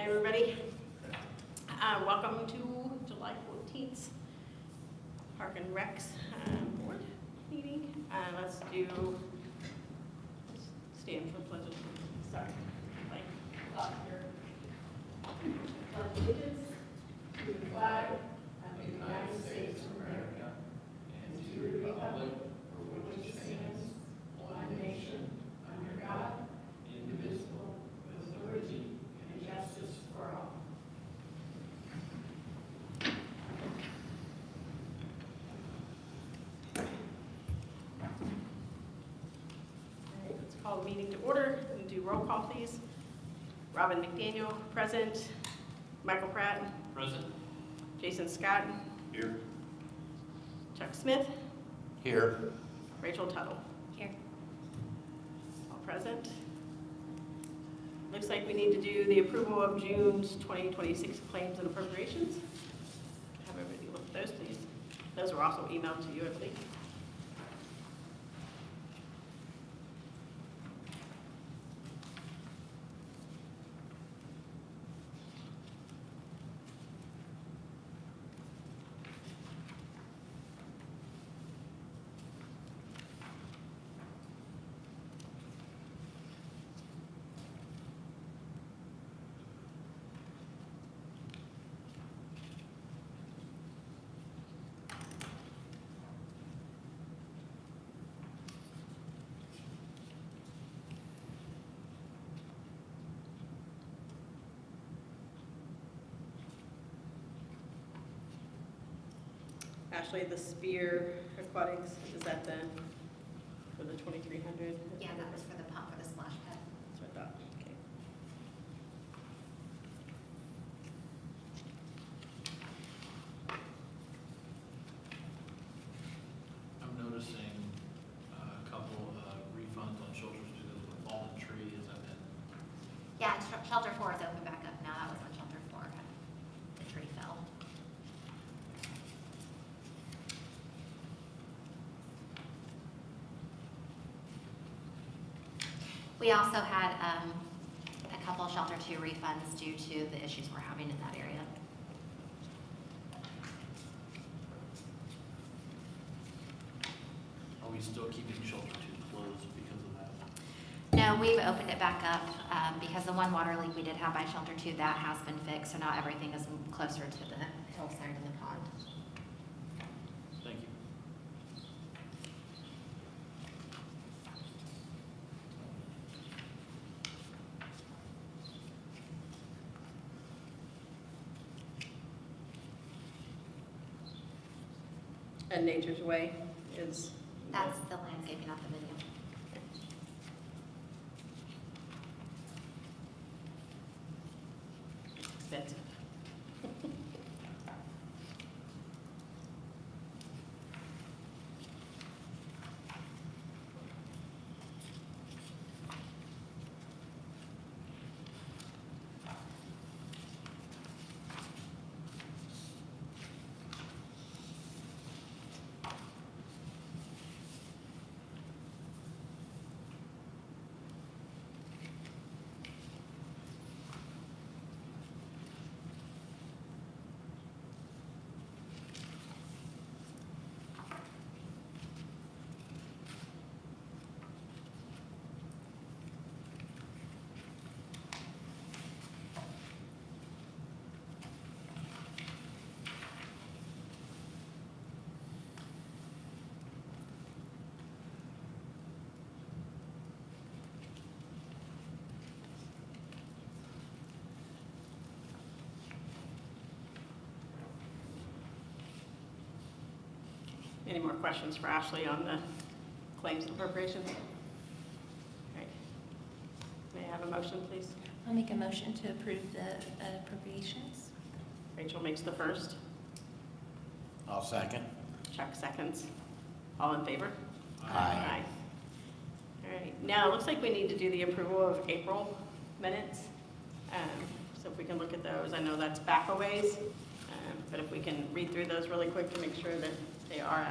everybody. Welcome to July 14th Park and Recs board meeting. Let's stand for pledge of allegiance. Sorry, like up here. Pledge allegiance to the flag of the United States of America and to the republic for which it stands, one nation, under God, indivisible, with liberty and justice for all. Let's call the meeting to order and do roll call, please. Robin McDaniel, present. Michael Pratt. Present. Jason Scott. Here. Chuck Smith. Here. Rachel Tuttle. Here. All present. Looks like we need to do the approval of June's 2026 claims and appropriations. Have everybody look at those, please. Those were also emailed to you, I believe. Ashley, the Spear Aquatics, is that for the 2,300? Yeah, that was for the pump for the splash pad. That's what I thought, okay. I'm noticing a couple refunds on shelters because of the fallen tree. Has that been? Yeah, shelter 4 is open back up now. That was when shelter 4 the tree fell. We also had a couple shelter 2 refunds due to the issues we're having in that area. Are we still keeping shelter 2 closed because of that? No, we've opened it back up because the one water leak we did have by shelter 2, that has been fixed, so now everything is closer to the hillside and the pond. Thank you. And Nature's Way is? That's the landscaping, not the video. Expensive. Any more questions for Ashley on the claims and appropriations? All right. May I have a motion, please? I'll make a motion to approve the appropriations. Rachel makes the first. I'll second. Chuck seconds. All in favor? Aye. All right. Now, it looks like we need to do the approval of April minutes. So if we can look at those. I know that's back a ways, but if we can read through those really quick to make sure that they are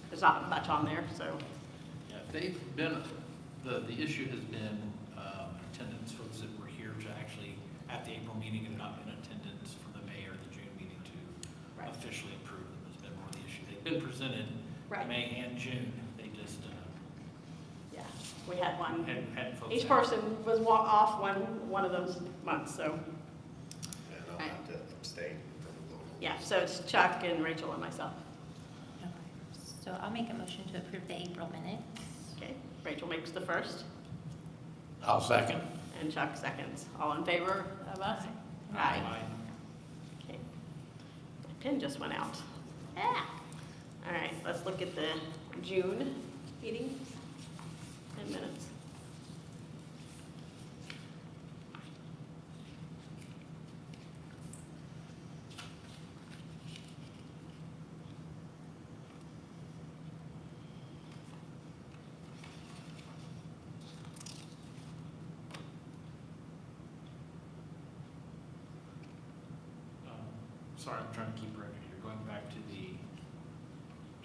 there's not much on there, so. Yeah, they've been, the issue has been attendance, folks that were here to actually at the April meeting and not been in attendance for the May or the June meeting to Right. officially approve them has been more the issue. They've been presented Right. May and June, they just Yeah, we had one. hadn't folks. Each out. person was off one of those months, so, And I'll have to abstain from the vote. yeah, so it's Chuck and Rachel and myself. Okay. So I'll make a motion to approve the April minutes. Okay, Rachel makes the first, I'll second. and Chuck seconds. All in favor of us? Aye. Okay. My pen just went out. Ah. All right, let's look at the June meeting and minutes. Sorry, I'm trying to keep record here. Going back to the,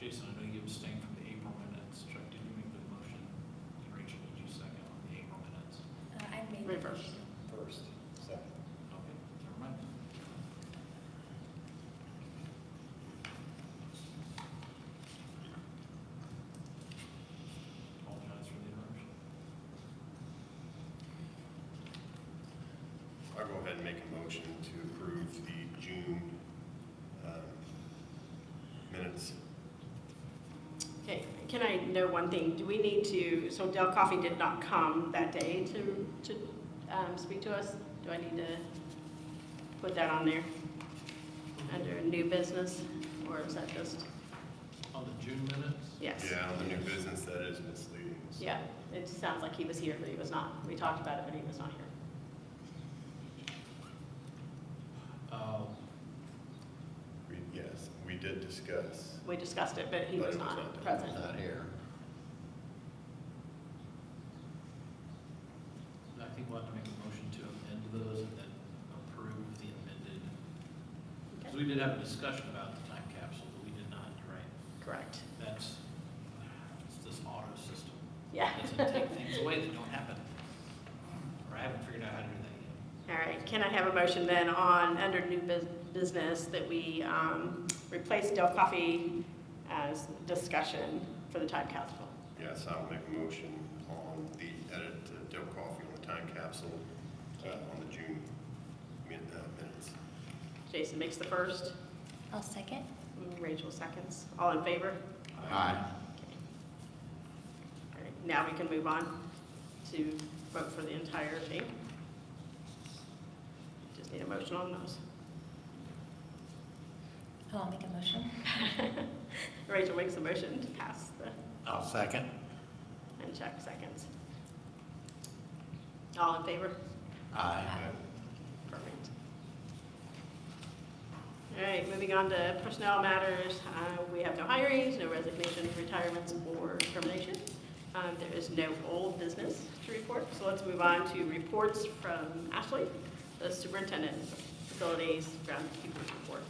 Jason, I know you abstained from the April minutes. Chuck, did you make the motion? And Rachel, did you second on the April minutes? I made the Reverse. motion. First, second. Okay, never mind. Apologize for the interruption. I'll go ahead and make a motion to approve the June minutes. Okay, can I know one thing? Do we need to, so Del Coffey did not come that day to speak to us? Do I need to put that on there under new business, or is that just, On the June minutes? yes? Yeah, on the new business, that is misleading. Yeah, it sounds like he was here, but he was not. We talked about it, but he was not here. Yes, we did discuss. We discussed it, but he But was it was not not present. Not here. I think we'll have to make a motion to amend those and then approve the amended. Because we did have a discussion about the time capsule, but we did not, right? Correct. It's this auto system. Yeah. It doesn't take things away that don't happen. Or I haven't figured out how to do that yet. All right, can I have a motion then on, under new business, that we replace Del Coffey as discussion for the time capsule? Yes, I'll make a motion on the edit to Del Coffey on the time capsule on the June minutes. Jason makes the first, I'll second. Rachel seconds. All in favor? Aye. All right, now we can move on to vote for the entire thing. Just need a motion on those. Oh, I'll make a motion. Rachel makes a motion to pass the, I'll second. and Chuck seconds. All in favor? Aye. Perfect. All right, moving on to personnel matters. We have no hirings, no resignations, retirements, or termination. There is no old business to report, so let's move on to reports from Ashley, the superintendent, facilities, groundskeepers report.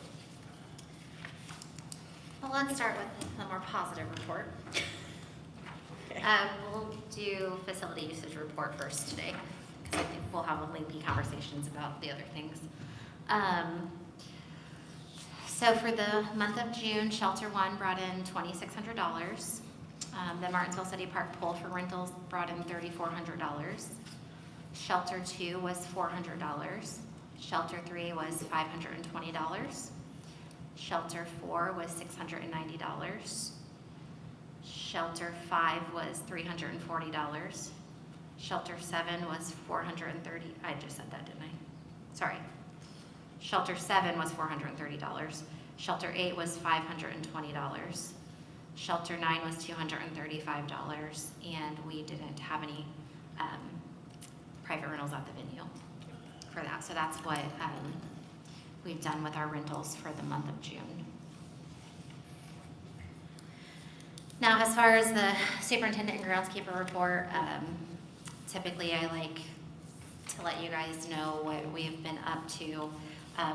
Well, let's start with the more positive report. Okay. We'll do facility usage report first today, because I think we'll have lengthy conversations about the other things. So for the month of June, Shelter One brought in $2,600. The Martinsville City Park pool for rentals brought in $3,400. Shelter Two was $400. Shelter Three was $520. Shelter 4 was $690. Shelter 5 was $340. Shelter 7 was $430. I just said that, didn't I? Sorry. Shelter 7 was $430. Shelter 8 was $520. Shelter 9 was $235, and we didn't have any private rentals at the venue for that. So that's what we've done with our rentals for the month of June. Now, as far as the superintendent and groundskeeper report, typically I like to let you guys know what we've been up to,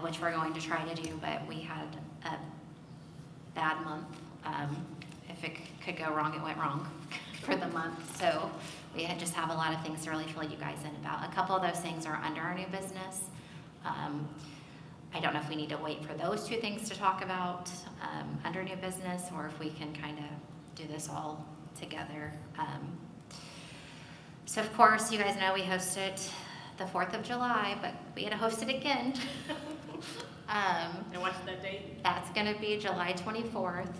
which we're going to try to do, but we had a bad month. If it could go wrong, it went wrong for the month. So we just have a lot of things to really fill you guys in about. A couple of those things are under our new business. I don't know if we need to wait for those two things to talk about under new business, or if we can kind of do this all together. So of course, you guys know we hosted the 4th of July, but we had to host it again. And what's that date? That's gonna be July 24th.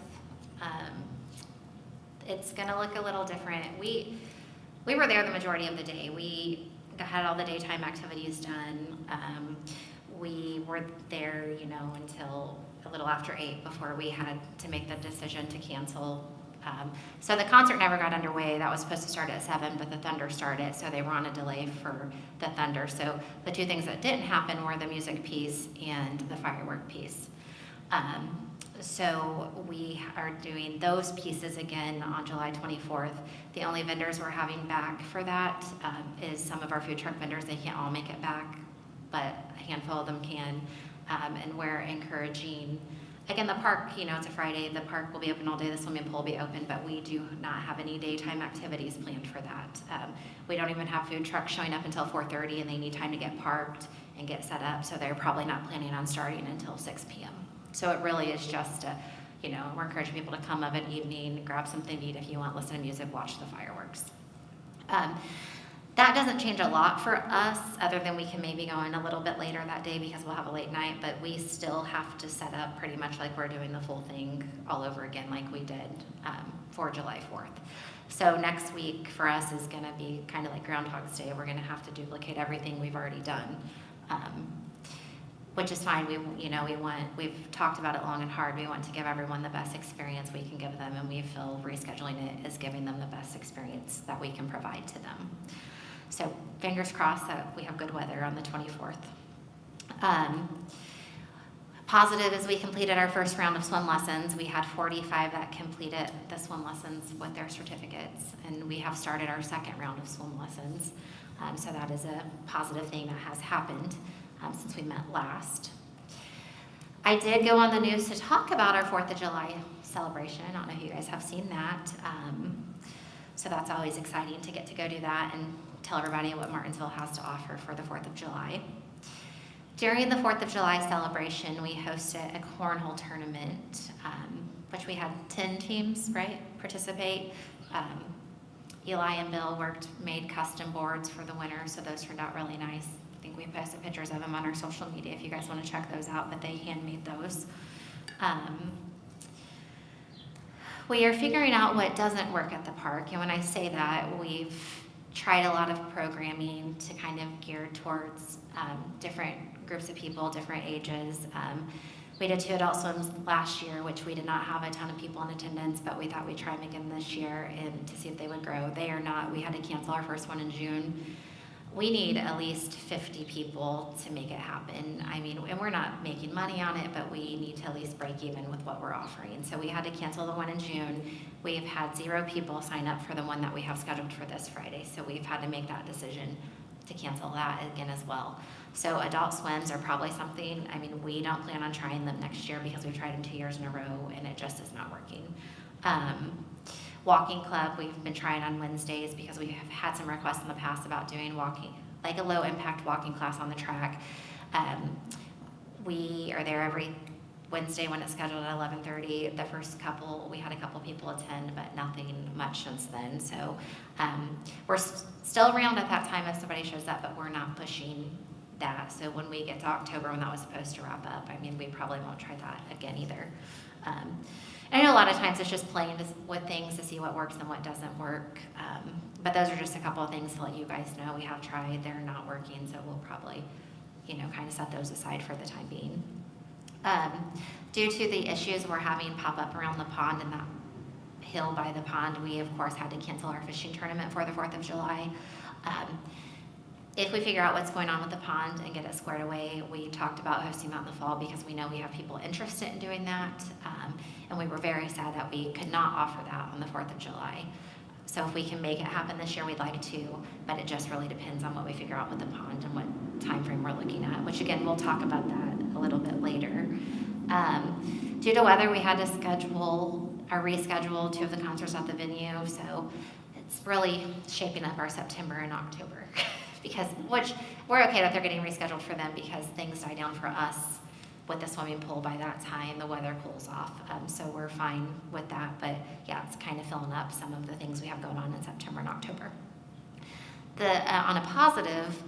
It's gonna look a little different. We were there the majority of the day. We had all the daytime activities done. We were there, until a little after 8 before we had to make the decision to cancel. So the concert never got underway. That was supposed to start at 7, but the thunder started, so they were on a delay for the thunder. So the two things that didn't happen were the music piece and the firework piece. So we are doing those pieces again on July 24th. The only vendors we're having back for that is some of our food truck vendors. They can't all make it back, but a handful of them can. And we're encouraging, again, the park, it's a Friday, the park will be open all day, the swimming pool will be open, but we do not have any daytime activities planned for that. We don't even have food trucks showing up until 4:30, and they need time to get parked and get set up, so they're probably not planning on starting until 6 p.m. So it really is just, we're encouraging people to come of an evening, grab something to eat if you want, listen to music, watch the fireworks. That doesn't change a lot for us, other than we can maybe go in a little bit later that day because we'll have a late night, but we still have to set up pretty much like we're doing the full thing all over again like we did for July 4th. So next week for us is gonna be kind of like Groundhog's Day. We're gonna have to duplicate everything we've already done. Which is fine. We've talked about it long and hard. We want to give everyone the best experience we can give them, and we feel rescheduling it is giving them the best experience that we can provide to them. So fingers crossed that we have good weather on the 24th. Positive is we completed our first round of swim lessons. We had 45 that completed the swim lessons with their certificates, and we have started our second round of swim lessons. So that is a positive thing that has happened since we met last. I did go on the news to talk about our 4th of July celebration. I don't know if you guys have seen that. So that's always exciting to get to go do that and tell everybody what Martinsville has to offer for the 4th of July. During the 4th of July celebration, we hosted a cornhole tournament, which we had 10 teams, right, participate. Eli and Bill made custom boards for the winner, so those turned out really nice. I think we posted pictures of them on our social media if you guys want to check those out, but they handmade those. We are figuring out what doesn't work at the park, and when I say that, we've tried a lot of programming to kind of gear towards different groups of people, different ages. We did 2 adult swims last year, which we did not have a ton of people in attendance, but we thought we'd try them again this year and to see if they would grow. They are not. We had to cancel our first one in June. We need at least 50 people to make it happen. And we're not making money on it, but we need to at least break even with what we're offering. So we had to cancel the one in June. We've had 0 people sign up for the one that we have scheduled for this Friday. So we've had to make that decision to cancel that again as well. So adult swims are probably something, we don't plan on trying them next year because we've tried them 2 years in a row and it just is not working. Walking club, we've been trying on Wednesdays because we have had some requests in the past about doing walking, like a low impact walking class on the track. We are there every Wednesday when it's scheduled at 11:30. We had a couple people attend, but nothing much since then. So we're still around at that time if somebody shows up, but we're not pushing that. So when we get to October when that was supposed to wrap up, we probably won't try that again either. I know a lot of times it's just playing with things to see what works and what doesn't work. But those are just a couple of things to let you guys know. We have tried, they're not working, so we'll probably, kind of set those aside for the time being. Due to the issues we're having pop up around the pond and that hill by the pond, we of course had to cancel our fishing tournament for the 4th of July. If we figure out what's going on with the pond and get it squared away, we talked about hosting that in the fall because we know we have people interested in doing that. And we were very sad that we could not offer that on the 4th of July. So if we can make it happen this year, we'd like to, but it just really depends on what we figure out with the pond and what time frame we're looking at, which again, we'll talk about that a little bit later. Due to weather, we had to reschedule 2 of the concerts at the venue, so it's really shaping up our September and October because, which, we're okay that they're getting rescheduled for them because things die down for us with the swimming pool by that time, the weather cools off, so we're fine with that, but yeah, it's kind of filling up some of the things we have going on in September and October. On a positive,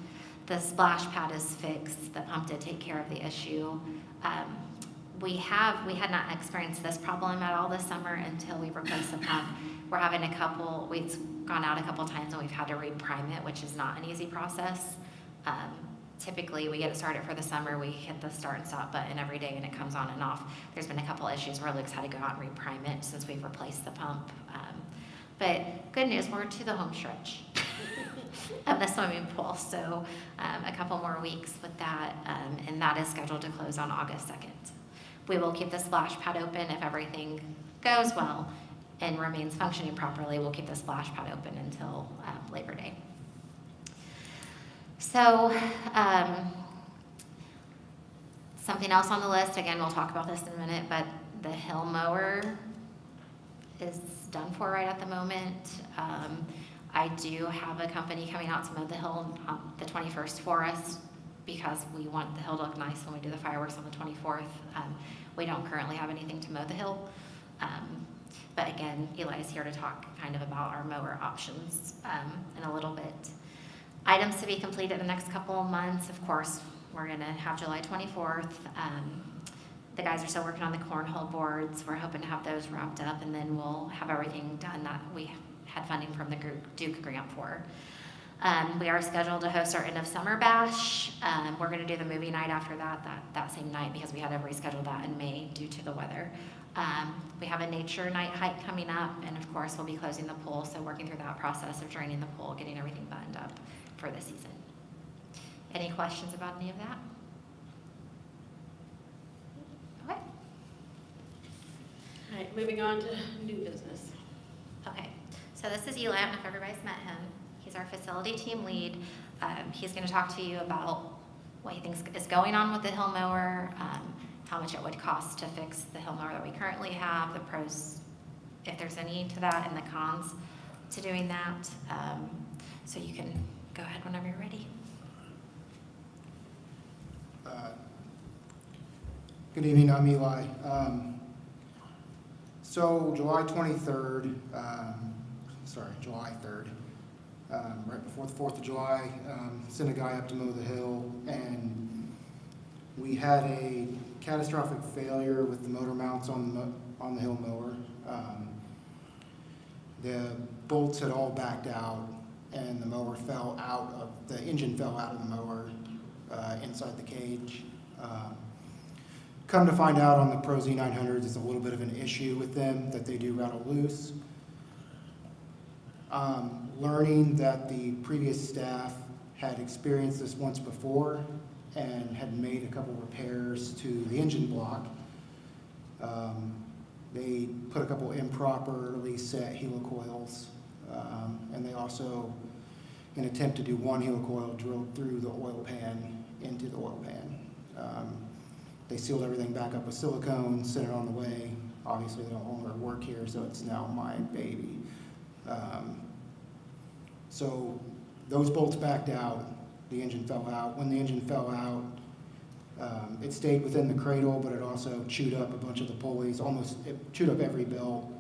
the splash pad is fixed, the pump did take care of the issue. We had not experienced this problem at all this summer until we replaced the pump. We're having we've gone out a couple times and we've had to reprime it, which is not an easy process. Typically, we get it started for the summer, we hit the start and stop button every day and it comes on and off. There's been a couple issues where Luke's had to go out and reprime it since we've replaced the pump. But good news, we're to the home stretch of the swimming pool, so a couple more weeks with that, and that is scheduled to close on August 2nd. We will keep the splash pad open if everything goes well and remains functioning properly. We'll keep the splash pad open until Labor Day. So, something else on the list, again, we'll talk about this in a minute, but the hill mower is done for right at the moment. I do have a company coming out to mow the hill on the 21st for us because we want the hill to look nice when we do the fireworks on the 24th. We don't currently have anything to mow the hill. But again, Eli's here to talk kind of about our mower options in a little bit. Items to be completed the next couple of months, of course, we're gonna have July 24th. The guys are still working on the cornhole boards. We're hoping to have those wrapped up, and then we'll have everything done that we had funding from the Duke grant for. We are scheduled to host our end of summer bash. We're gonna do the movie night after that same night because we had to reschedule that in May due to the weather. We have a nature night hike coming up, and of course we'll be closing the pool, so working through that process of draining the pool, getting everything buttoned up for the season. Any questions about any of that? Okay. All right, moving on to new business. Okay, so this is Eli. I don't know if everybody's met him. He's our facility team lead. He's going to talk to you about what he thinks is going on with the hill mower, how much it would cost to fix the hill mower that we currently have, the pros, if there's any to that, and the cons to doing that. So you can go ahead whenever you're ready. Good evening, I'm Eli. So July 3rd, right before the 4th of July, sent a guy up to mow the hill, and we had a catastrophic failure with the motor mounts on the hill mower. The bolts had all backed out, and the mower the engine fell out of the mower inside the cage. Come to find out on the Pro Z900s, it's a little bit of an issue with them that they do rattle loose. Learning that the previous staff had experienced this once before and had made a couple repairs to the engine block. They put a couple improperly set helicoils, and they also, in an attempt to do one helicoil, drilled through the oil pan into the oil pan. They sealed everything back up with silicone, sent it on the way. Obviously, they don't longer work here, so it's now my baby. So those bolts backed out, the engine fell out. When the engine fell out, it stayed within the cradle, but it also chewed up a bunch of the pulleys. It chewed up every belt,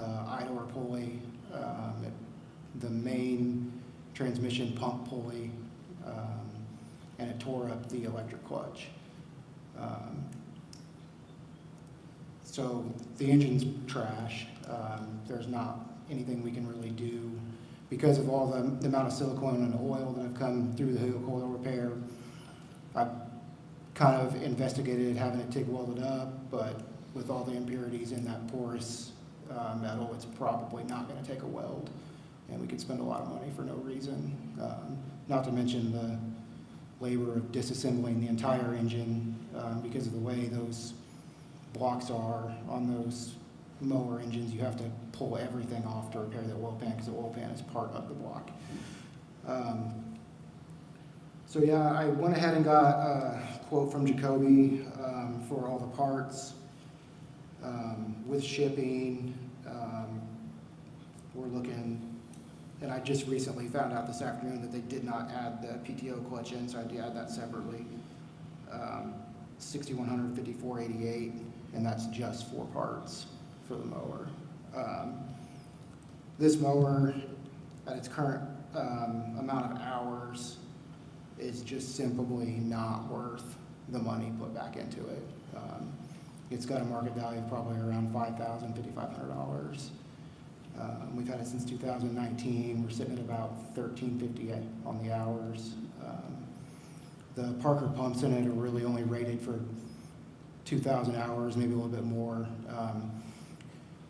idler pulley, the main transmission pump pulley, and it tore up the electric clutch. So the engine's trash. There's not anything we can really do because of all the amount of silicone and oil that have come through the helicoil repair. I've kind of investigated having it TIG welded up, but with all the impurities in that porous metal, it's probably not going to take a weld, and we could spend a lot of money for no reason. Not to mention the labor of disassembling the entire engine because of the way those blocks are on those mower engines. You have to pull everything off to repair the oil pan because the oil pan is part of the block. So yeah, I went ahead and got a quote from Jacoby for all the parts. With shipping, we're looking And I just recently found out this afternoon that they did not add the PTO clutch in, so I had to add that separately. 6,154.88, and that's just 4 parts for the mower. This mower, at its current amount of hours, is just simply not worth the money put back into it. It's got a market value of probably around $5,000, $5,500. We've had it since 2019. We're sitting at about $13.50 on the hours. The Parker pumps in it are really only rated for 2,000 hours, maybe a little bit more.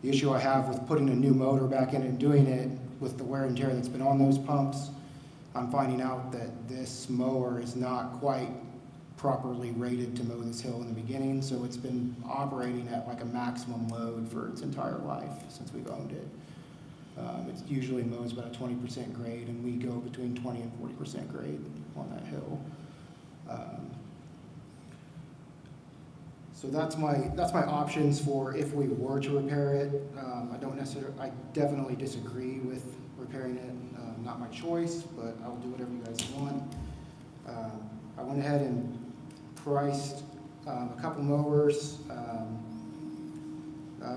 The issue I have with putting a new motor back in and doing it with the wear and tear that's been on those pumps, I'm finding out that this mower is not quite properly rated to mow this hill in the beginning, so it's been operating at like a maximum load for its entire life since we've owned it. It usually mows about a 20% grade, and we go between 20 and 40% grade on that hill. So that's my options for if we were to repair it. I definitely disagree with repairing it. Not my choice, but I will do whatever you guys want. I went ahead and priced a couple mowers.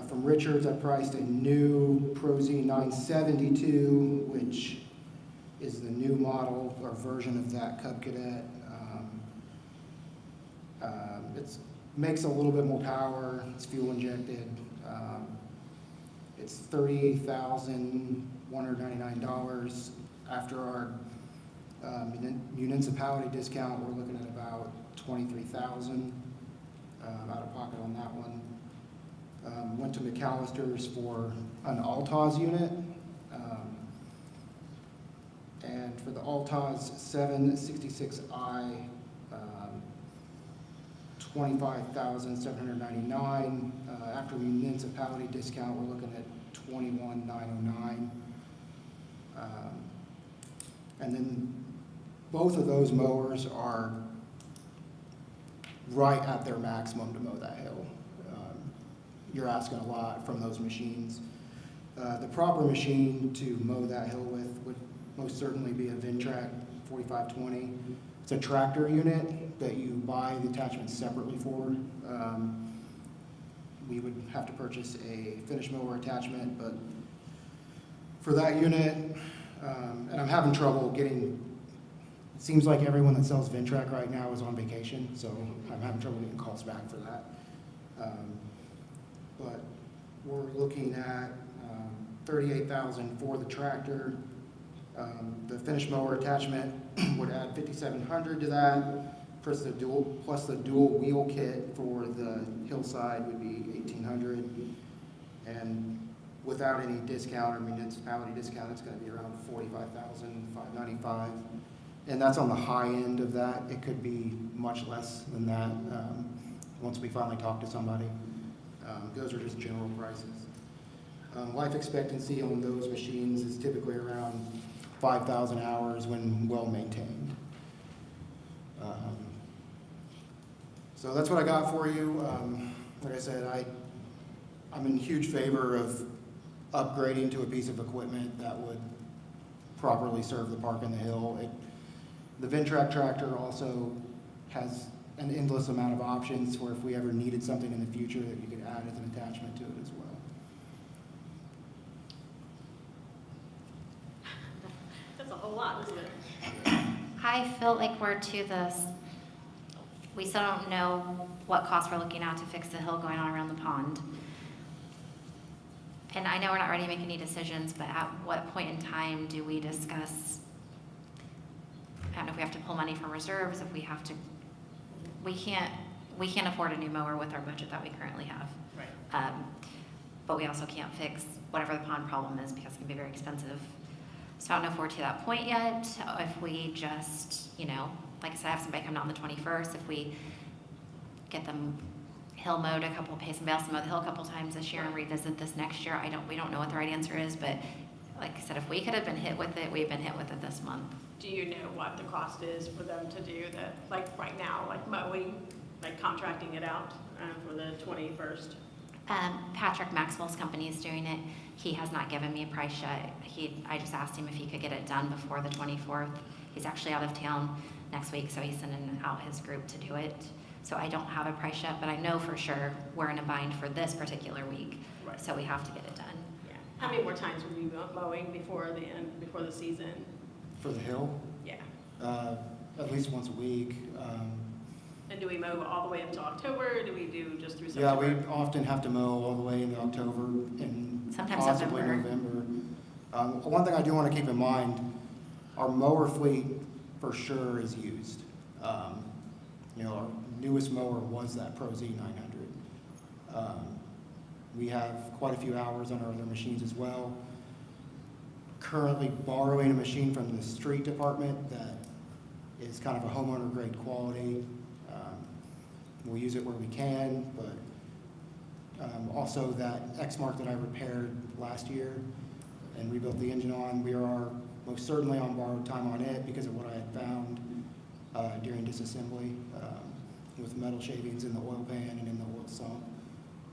From Richards, I priced a new Pro Z 972, which is the new model or version of that Cub Cadet. It makes a little bit more power. It's fuel injected. It's $38,199. After our municipality discount, we're looking at about $23,000 out of pocket on that one. Went to McAllister's for an Altaz unit. And for the Altaz 766i, $25,799. After municipality discount, we're looking at $21,909. And then both of those mowers are right at their maximum to mow that hill. You're asking a lot from those machines. The proper machine to mow that hill with would most certainly be a Ventrac 4520. It's a tractor unit that you buy the attachments separately for. We would have to purchase a finish mower attachment, but for that unit, and I'm having trouble getting, it seems like everyone that sells Ventrac right now is on vacation, so I'm having trouble getting calls back for that. But we're looking at $38,000 for the tractor. The finish mower attachment would add $5,700 to that, plus the dual wheel kit for the hillside would be $1,800. And without any discount or municipality discount, it's going to be around $45,595. And that's on the high end of that. It could be much less than that once we finally talk to somebody. Those are just general prices. Life expectancy on those machines is typically around 5,000 hours when well maintained. So that's what I got for you. Like I said, I'm in huge favor of upgrading to a piece of equipment that would properly serve the park and the hill. The Ventrac tractor also has an endless amount of options for if we ever needed something in the future that you could add as an attachment to it as well. That's a whole lot, isn't it? I feel like we're to this, we still don't know what costs we're looking at to fix the hill going on around the pond. And I know we're not ready to make any decisions, but at what point in time do we discuss, I don't know if we have to pull money from reserves, if we have to, we can't afford a new mower with our budget that we currently have. Right. But we also can't fix whatever the pond problem is because it can be very expensive. So I don't know if we're to that point yet. If we just, like I said, I have somebody coming out on the 21st. If we get them hill mowed pay somebody else to mow the hill a couple times this year and revisit this next year, we don't know what the right answer is. But like I said, if we could have been hit with it, we've been hit with it this month. Do you know what the cost is for them to do that, like right now, like mowing, like contracting it out for the 21st? Patrick Maxwell's company is doing it. He has not given me a price yet. I just asked him if he could get it done before the 24th. He's actually out of town next week, so he's sending out his group to do it. So I don't have a price yet, but I know for sure we're in a bind for this particular week, Right. so we have to get it done. Yeah. How many more times will you be mowing before the season? For the hill, Yeah. at least once a week. And do we mow all the way up to October, or do we do just through Yeah, September? we often have to mow all the way into October and Sometimes possibly November. November. One thing I do want to keep in mind, our mower fleet for sure is used. Our newest mower was that Pro Z900. We have quite a few hours on our other machines as well. Currently borrowing a machine from the street department that is kind of a homeowner grade quality. We'll use it where we can, but also that X-Mark that I repaired last year and rebuilt the engine on, we are most certainly on borrowed time on it because of what I had found during disassembly with metal shavings in the oil pan and in the oil sump.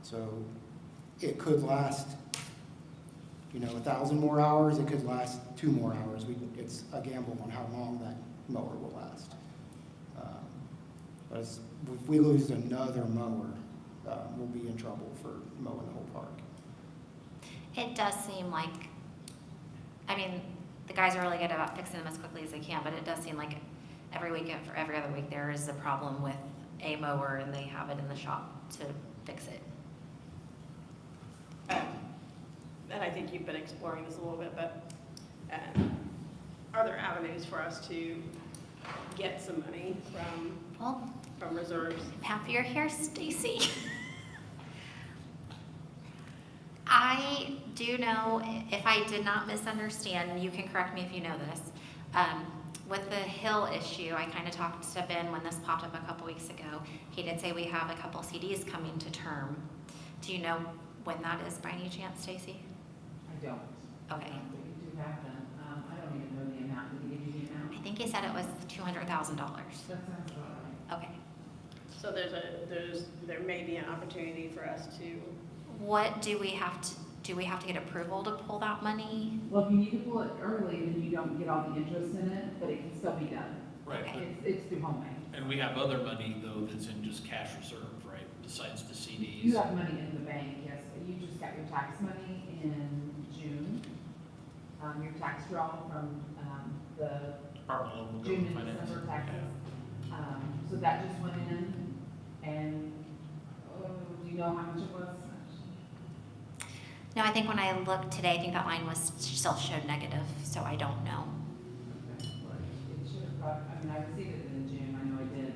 So it could last 1,000 more hours, it could last 2 more hours. It's a gamble on how long that mower will last. But if we lose another mower, we'll be in trouble for mowing the whole park. It does seem like, the guys are really good about fixing them as quickly as they can, but it does seem like every week or every other week there is a problem with a mower and they have it in the shop to fix it. And I think you've been exploring this a little bit, but are there avenues for us to get some money Well, from reserves? I'm happy you're here, Stacy. I do know, if I did not misunderstand, you can correct me if you know this, with the hill issue, I kind of talked to Ben when this popped up a couple weeks ago. He did say we have a couple CDs coming to term. Do you know when that is by any chance, Stacy? I don't. Okay. But you do have them. I don't even know the amount. Did he give you the amount? I think he said it was $200,000. That sounds about right. Okay. So there may be an opportunity for us to, What do we have to get approval to pull that money? Well, if you need to pull it early, then you don't get all the interest in it, but it can still be done. Right, Okay. It's through home bank. and we have other money though that's in just cash reserve, right, besides the CDs? You have money in the bank, yes. You just got your tax money in June. Your tax draw from the Department of Local June and Government Finance. December taxes. So that just went in, and, do you know how much it was? No, I think when I looked today, I think that line was still showed negative, so I don't know. Okay, well, it should have got, I received it in June, I know I did,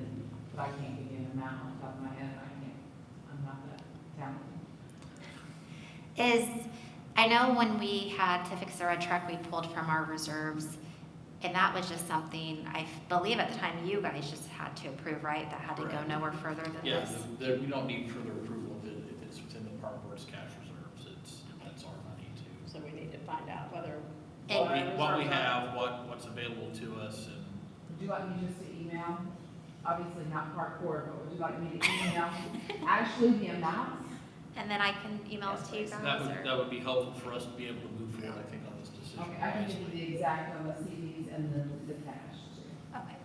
but I can't give you an amount on top of my head, I'm not that talented. I know when we had to fix the red truck, we pulled from our reserves, and that was just something, I believe at the time you guys just had to approve, right? That had to go Correct. nowhere further than Yeah, this? we don't need further approval if it's within the park board's cash reserves, that's our money too. so we need to find out whether. What we have, what's available to us, and Would you like me just to email, obviously not park board, but would you like me to email Ashley the amounts? And then I can email it to you guys, or? that would be helpful for us to be able to move forward, I think, on this decision. Okay, I can give you the exact on the CDs and the cash too. Okay.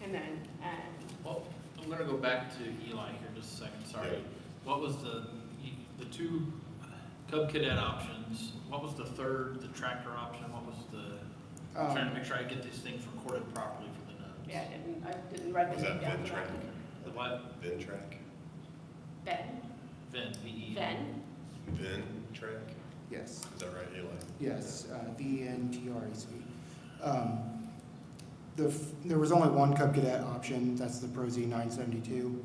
And then, Well, I'm gonna go back to Eli here just a second, sorry. Yeah. What was the two Cub Cadet options? What was the third, the tractor option? What was I'm trying to make sure I get these things recorded properly for the notes. yeah, I didn't write Was this that down. Vin track? The what? Vin track? Ben, VIN, V-E. Ben, Vin track? Yes. Is that right, Eli? Yes, VNTRAC. There was only one Cub Cadet option, that's the Pro Z972.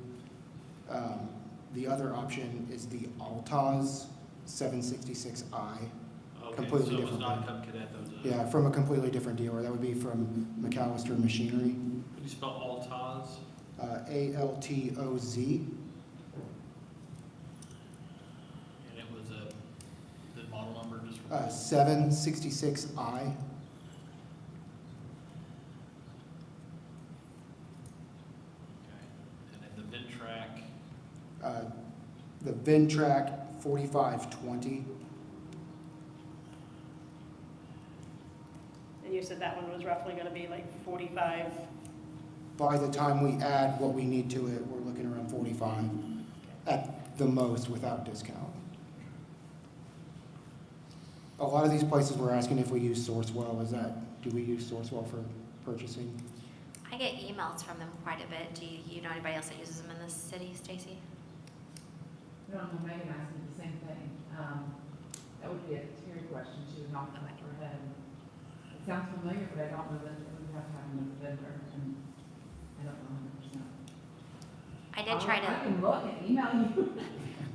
The other option is the Altaz 766i. Okay, Completely so it was different not one. Cub Cadet, that was a. Yeah, from a completely different dealer. That would be from McAllister Machinery, Can you spell Altaz? ALTOZ. And it was the model number just. 766i. Okay, and then the VIN track, The Ventrac 4520. And you said that one was roughly gonna be like 45, By the time we add what we need to it, we're looking around 45 at the most without discount. A lot of these places were asking if we use Sourcewell. Do we use Sourcewell for purchasing? I get emails from them quite a bit. Do you know anybody else that uses them in the city, Stacy? I don't know, Megan asked me the same thing. That would be a Terry question, she was knocking on her head. It sounds familiar, but I don't know that we would have to have them as a vendor, and I don't know 100%. I did try I to, can look and email you.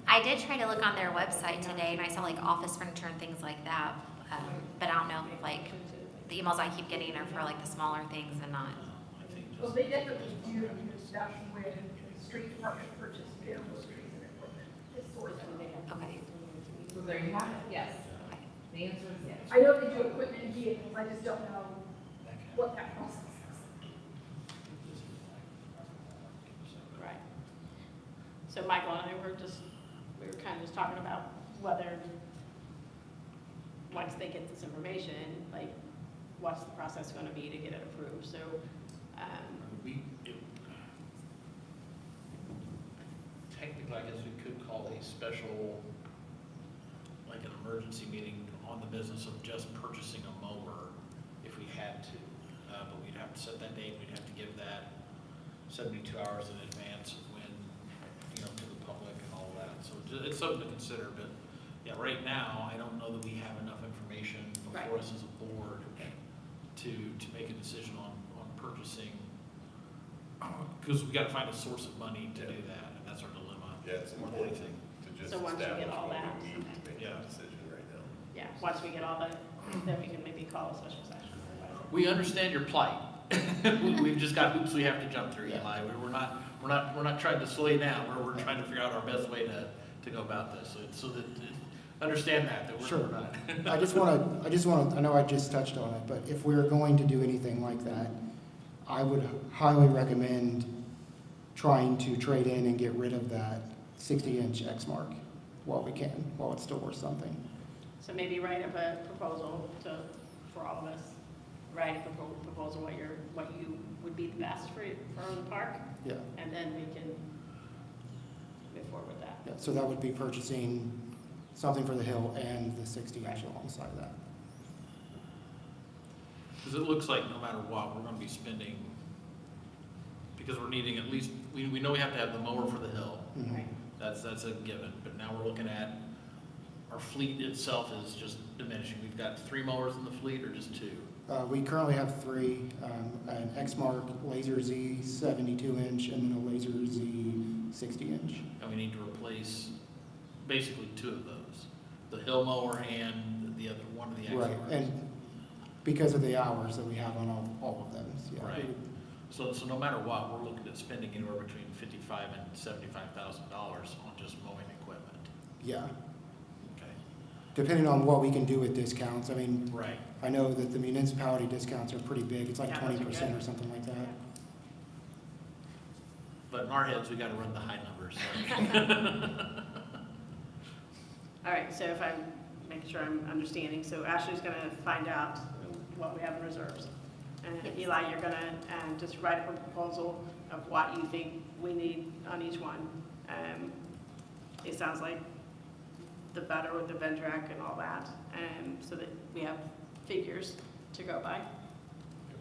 I did try to look on their website today, and I saw like office furniture and things like that. But I don't know if like, the emails I keep getting are for like the smaller things and not. well, they definitely do stuff with street department purchase vehicles, trees and equipment. It's sort of, Okay. So there you have it, yes. The answer is yes. I know they do equipment and vehicles, I just don't know what that process is. Right. So Michael and I were kind of just talking about whether, once they get this information, like, what's the process gonna be to get it approved, so, Technically, I guess we could call a special, like an emergency meeting on the business of just purchasing a mower if we had to. But we'd have to set that date, we'd have to give that 72 hours in advance of when, to the public and all of that. So it's something to consider, but yeah, right now, I don't know that we have enough information Right. before us as a board to make a decision on purchasing, because we gotta find a source of money to do that, and that's our dilemma. Yeah, it's more than important anything. to just So once you get establish all what that, we need to make Yeah. that decision right now. yeah, once we get all that, then we can maybe call a special session or whatever. We understand your plight. We've just got hoops we have to jump through, Eli. We're not trying to slow you down. We're trying to figure out our best way to go about this. So that understand that we're Sure. not. I just want to, I know I just touched on it, but if we're going to do anything like that, I would highly recommend trying to trade in and get rid of that 60-inch X-Mark while we can, while it's still worth something. So maybe write up a proposal for all of us, write a proposal what you would be the best for the park, Yeah, and then we can move forward with that. yeah, so that would be purchasing something for the hill and the 60-inch alongside that. Because it looks like no matter what, we're gonna be spending, because we're needing at least, we know we have to have the mower for the hill. Mhm. Right. That's a given, but now we're looking at, our fleet itself is just diminishing. We've got 3 mowers in the fleet or just 2? We currently have 3, an X-Mark Laser Z 72-inch and then a Laser Z 60-inch. And we need to replace basically 2 of those. The hill mower and the other, one of the Right, X-Marks. and because of the hours that we have on all of them, yeah. Right. So no matter what, we're looking at spending anywhere between $55,000 and $75,000 on just mowing equipment. Yeah, Okay. depending on what we can do with discounts. I mean, Right. I know that the municipality discounts are pretty big. It's like Yeah, those are 20% good. or something like that. But in our heads, we gotta run the high numbers. So. All right, so if I'm making sure I'm understanding, so Ashley's gonna find out what we have in reserves. And Yes. Eli, you're gonna just write up a proposal of what you think we need on each one. It sounds like the better with the Ventrac and all that, so that we have figures to go by.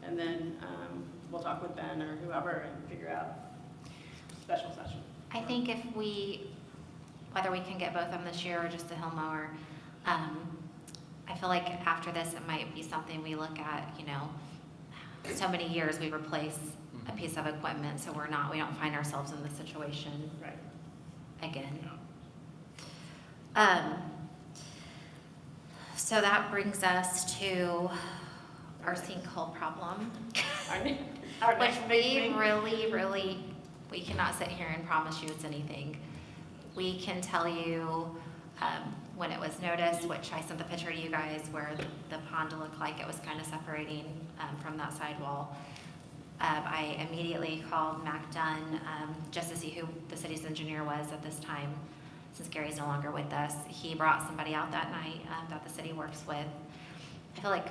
And then we'll talk with Ben or whoever and figure out special session. I think if whether we can get both of them this year or just the hill mower, I feel like after this, it might be something we look at, so many years we replace a piece of equipment, so we don't find ourselves in this situation Right. again. So that brings us to our sinkhole problem, Our which next big we thing. really, we cannot sit here and promise you it's anything. We can tell you when it was noticed, which I sent the picture to you guys, where the pond looked like it was kind of separating from that sidewall. I immediately called Mac Dunn just to see who the city's engineer was at this time. since Gary's no longer with us, he brought somebody out that night that the city works with. I feel like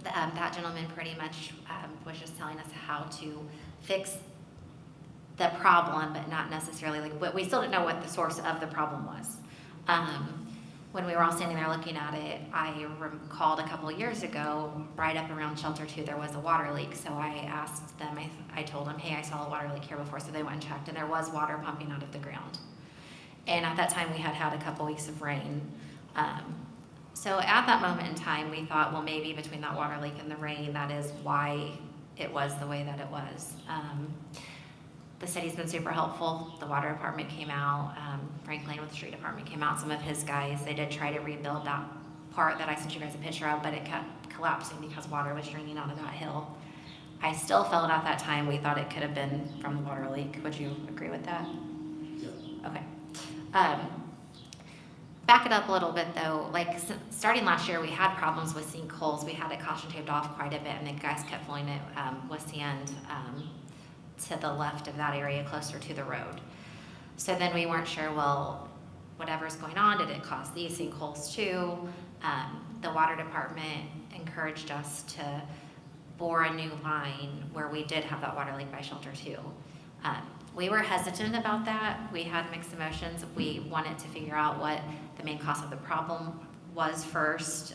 that gentleman pretty much was just telling us how to fix the problem, but not necessarily but we still didn't know what the source of the problem was. When we were all standing there looking at it, I recalled a couple of years ago, right up around Shelter 2, there was a water leak. So I asked them, I told them, hey, I saw a water leak here before. So they went and checked, and there was water pumping out of the ground. And at that time, we had a couple weeks of rain. So at that moment in time, we thought, well, maybe between that water leak and the rain, that is why it was the way that it was. The city's been super helpful. The water department came out. Frank Lane with the street department came out. Some of his guys, they did try to rebuild that part that I sent you guys a picture of, but it kept collapsing because water was draining out of that hill. I still felt at that time we thought it could have been from the water leak. Would you agree with that? Yeah. Okay. Back it up a little bit though, starting last year, we had problems with sinkholes. We had it caution taped off quite a bit, and the guys kept filling it with sand to the left of that area closer to the road. So then we weren't sure, well, whatever's going on, did it cause these sinkholes too? The water department encouraged us to bore a new line where we did have that water leak by Shelter 2. We were hesitant about that. We had mixed emotions. We wanted to figure out what the main cause of the problem was first.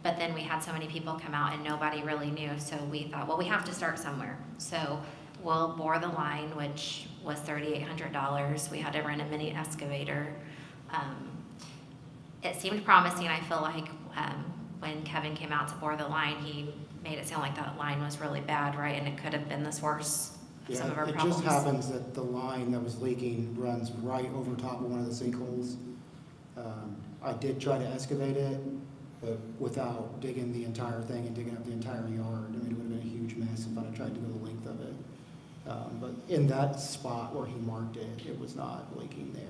But then we had so many people come out and nobody really knew. So we thought, well, we have to start somewhere. So we'll bore the line, which was $3,800. We had to rent a mini excavator. It seemed promising. I feel like when Kevin came out to bore the line, he made it sound like that line was really bad, right? And it could have been the source of some of our problems. It just happens that the line that was leaking runs right over top of one of the sinkholes. I did try to excavate it, but without digging the entire thing and digging up the entire yard. I mean, it would have been a huge mess if I'd have tried to go the length of it. But in that spot where he marked it, it was not leaking there.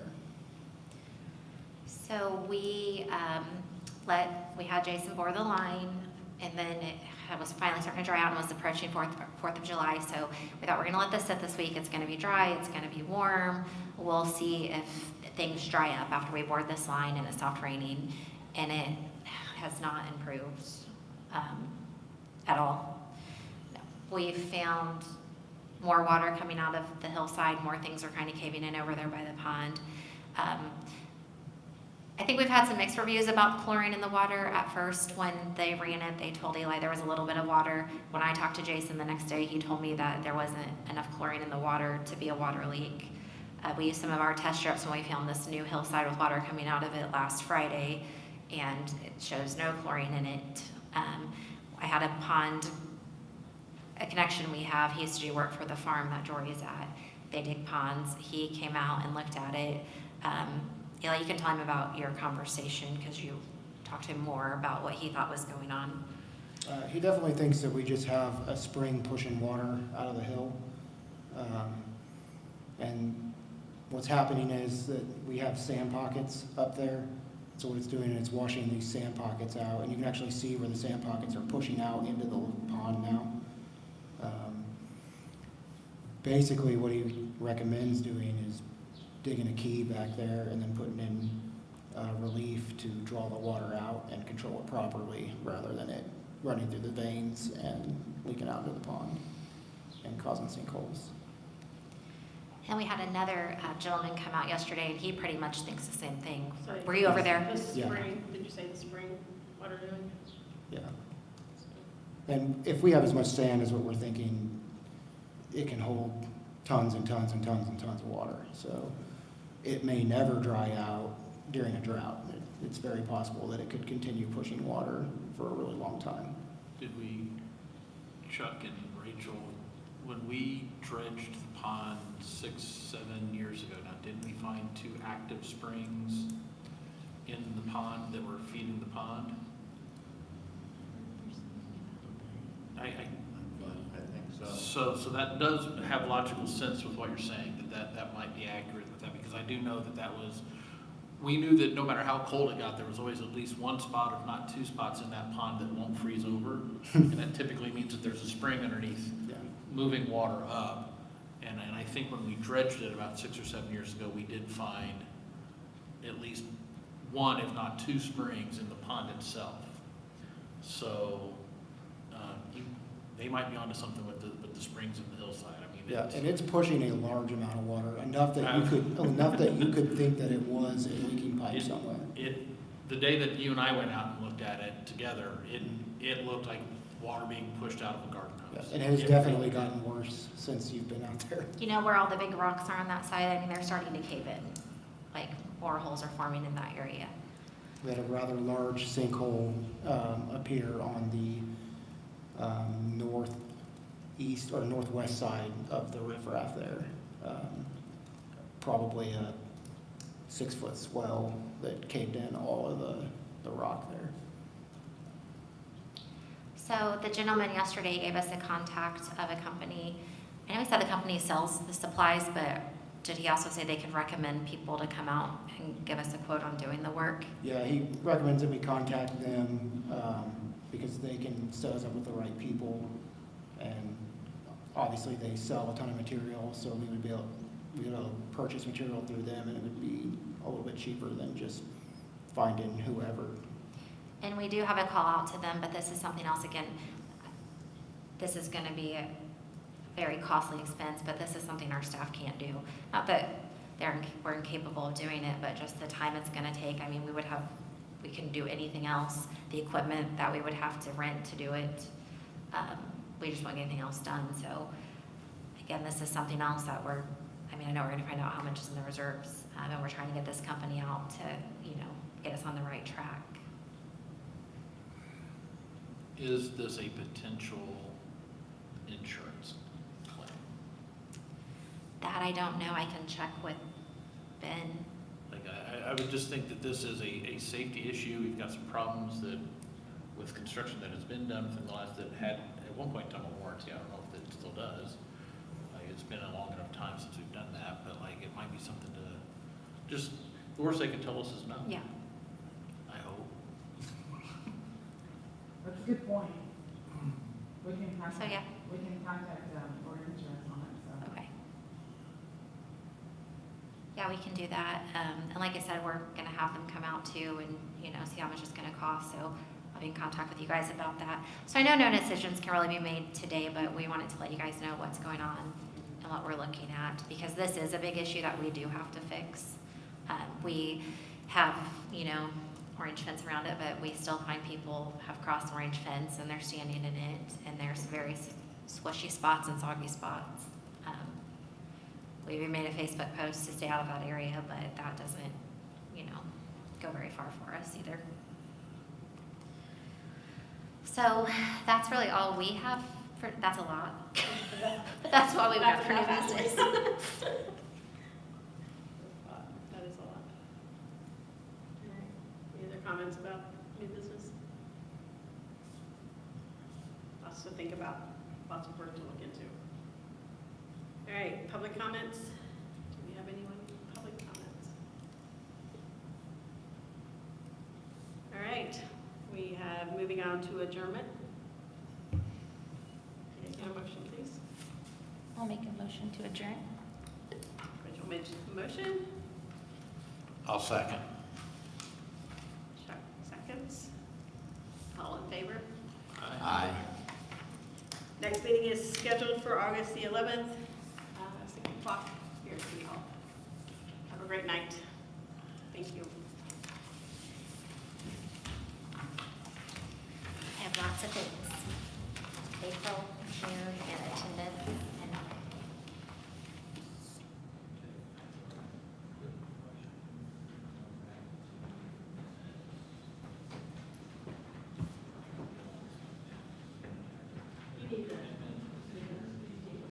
So we had Jason bore the line, and then it was finally starting to dry out and was approaching 4th of July. So we thought we're going to let this sit this week. It's going to be dry. It's going to be warm. We'll see if things dry up after we board this line and it stopped raining. And it has not improved at all. We've found more water coming out of the hillside. More things are kind of caving in over there by the pond. I think we've had some mixed reviews about chlorine in the water. At first, when they ran it, they told Eli there was a little bit of water. When I talked to Jason the next day, he told me that there wasn't enough chlorine in the water to be a water leak. We used some of our test strips when we found this new hillside with water coming out of it last Friday, and it shows no chlorine in it. I had a connection we have. He used to do work for the farm that Jory is at. They dig ponds. He came out and looked at it. Eli, you can tell him about your conversation because you talked to him more about what he thought was going on. He definitely thinks that we just have a spring pushing water out of the hill. And what's happening is that we have sand pockets up there. So what it's doing is it's washing these sand pockets out, and you can actually see where the sand pockets are pushing out into the pond now. Basically, what he recommends doing is digging a key back there and then putting in relief to draw the water out and control it properly rather than it running through the veins and leaking out into the pond and causing sinkholes. And we had another gentleman come out yesterday, and he pretty much thinks the same thing. So Were you over there? The Yeah. spring, did you say the spring water doing? Yeah. And if we have as much sand as what we're thinking, it can hold tons and tons and tons and tons of water. So it may never dry out during a drought. It's very possible that it could continue pushing water for a really long time. Did we, Chuck and Rachel, when we dredged the pond 6-7 years ago now, didn't we find 2 active springs in the pond that were feeding the pond? I think so. So that does have logical sense with what you're saying, that might be accurate with that, because I do know that was, we knew that no matter how cold it got, there was always at least one spot, if not 2 spots in that pond that won't freeze over. And that typically means that there's a spring underneath moving water up. And I think when we dredged it about 6 or 7 years ago, we did find at least one, if not two springs in the pond itself. So, they might be onto something with the springs in the hillside. I mean, Yeah, and it's pushing a large amount of water, enough that you could think that it was a leaking pipe somewhere. The day that you and I went out and looked at it together, it looked like water being pushed out of a garden Yeah, hose. and it has definitely gotten worse since you've been out there. You know where all the big rocks are on that side? I mean, they're starting to cave in. Like, boreholes are forming in that area. We had a rather large sinkhole appear on the northeast or northwest side of the riffraff there. Probably a 6-foot swell that caved in all of the rock there. So the gentleman yesterday gave us a contact of a company. I know he said the company sells the supplies, but did he also say they could recommend people to come out and give us a quote on doing the work? Yeah, he recommends that we contact them because they can set us up with the right people. And obviously they sell a ton of material, so we would be able to purchase material through them, and it would be a little bit cheaper than just finding whoever. And we do have a call out to them, but this is something else again. This is gonna be a very costly expense, but this is something our staff can't do. Not that we're incapable of doing it, but just the time it's gonna take. I mean, we can do anything else. The equipment that we would have to rent to do it, we just won't get anything else done. So again, this is something else that I know we're gonna find out how much is in the reserves, and we're trying to get this company out to, get us on the right track. Is this a potential insurance claim? That I don't know. I can check with Ben. Like, I would just think that this is a safety issue. We've got some problems with construction that has been done within the last, that had at one point in time a warranty. I don't know if it still does. Like, it's been a long enough time since we've done that, but like, it might be something to, just, the worst they can tell us is no. Yeah. I hope. That's a good point. We can contact, So, yeah. we can contact, or insurance on it, so. Okay. Yeah, we can do that. And like I said, we're gonna have them come out too and, see how much it's gonna cost. So I'll be in contact with you guys about that. So I know no decisions can really be made today, but we wanted to let you guys know what's going on and what we're looking at, because this is a big issue that we do have to fix. We have, orange fence around it, but we still find people have crossed orange fence and they're standing in it, and there's very squishy spots and soggy spots. We even made a Facebook post to stay out of that area, but that doesn't, go very far for us either. So that's really all we have for, that's a lot. But that's all we've got for new business. That is a lot. All right. Any other comments about new business? Lots to think about, lots of work to look into. All right, public comments. Do we have anyone with public comments? All right, we have, moving on to adjournment. Can I get a motion, please? I'll make a motion to adjourn. Rachel made the motion. I'll second. Chuck seconds. All in favor? Aye. Next meeting is scheduled for August the 11th, 6 o'clock here at City Hall. Have a great night. Thank you. I have lots of things. April, June, and attendance.